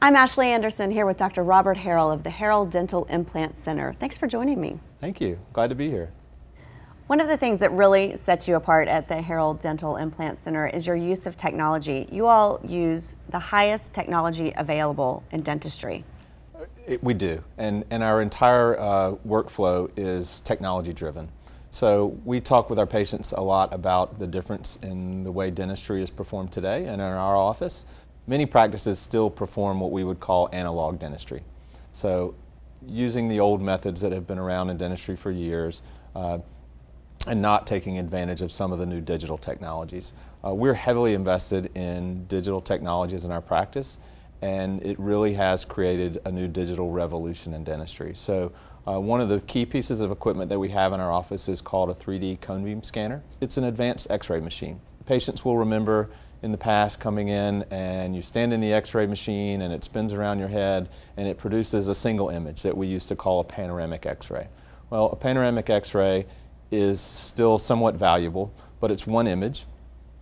I'm Ashley Anderson here with Dr. Robert Harrell of the Harrell Dental Implant Center. Thanks for joining me. Thank you. Glad to be here. One of the things that really sets you apart at the Harrell Dental Implant Center is your use of technology. You all use the highest technology available in dentistry. We do, and our entire workflow is technology driven. So we talk with our patients a lot about the difference in the way dentistry is performed today and in our office. Many practices still perform what we would call analog dentistry. So using the old methods that have been around in dentistry for years and not taking advantage of some of the new digital technologies. We're heavily invested in digital technologies in our practice, and it really has created a new digital revolution in dentistry. So one of the key pieces of equipment that we have in our office is called a 3D cone beam scanner. It's an advanced x-ray machine. Patients will remember in the past coming in and you stand in the x-ray machine and it spins around your head and it produces a single image that we used to call a panoramic x-ray. Well, a panoramic x-ray is still somewhat valuable, but it's one image.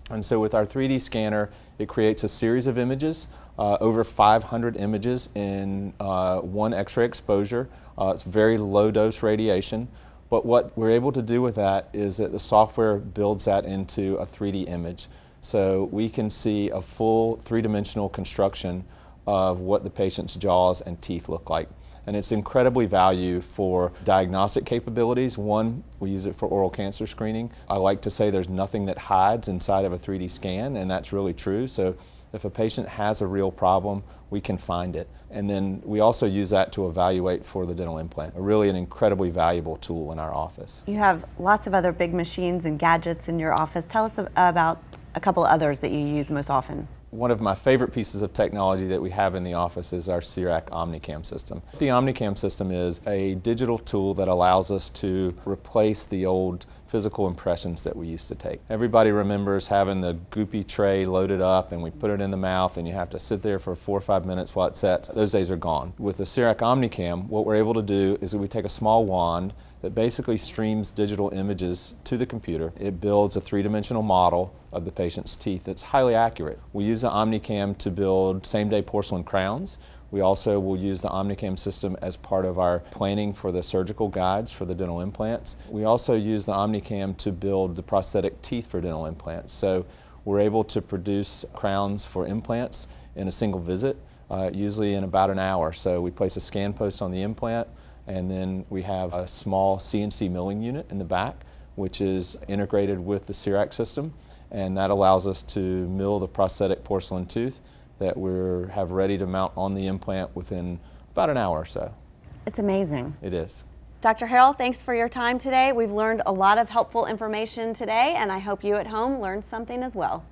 And so with our 3D scanner, it creates a series of images, over 500 images in one x-ray exposure. It's very low dose radiation. But what we're able to do with that is that the software builds that into a 3D image. So we can see a full three-dimensional construction of what the patient's jaws and teeth look like. And it's incredibly valuable for diagnostic capabilities. One, we use it for oral cancer screening. I like to say there's nothing that hides inside of a 3D scan, and that's really true. So if a patient has a real problem, we can find it. And then we also use that to evaluate for the dental implant. Really an incredibly valuable tool in our office. You have lots of other big machines and gadgets in your office. Tell us about a couple others that you use most often. One of my favorite pieces of technology that we have in the office is our CIRAC OmniCam system. The OmniCam system is a digital tool that allows us to replace the old physical impressions that we used to take. Everybody remembers having the goopy tray loaded up and we put it in the mouth and you have to sit there for 4 or 5 minutes while it sets. Those days are gone. With the CIRAC OmniCam, what we're able to do is that we take a small wand that basically streams digital images to the computer. It builds a three-dimensional model of the patient's teeth that's highly accurate. We use the OmniCam to build same-day porcelain crowns. We also will use the OmniCam system as part of our planning for the surgical guides for the dental implants. We also use the OmniCam to build the prosthetic teeth for dental implants. So we're able to produce crowns for implants in a single visit, usually in about an hour. So we place a scan post on the implant, and then we have a small CNC milling unit in the back, which is integrated with the CIRAC system, and that allows us to mill the prosthetic porcelain tooth that we have ready to mount on the implant within about an hour or so. It's amazing. It is. Dr. Harrell, thanks for your time today. We've learned a lot of helpful information today, and I hope you at home learned something as well.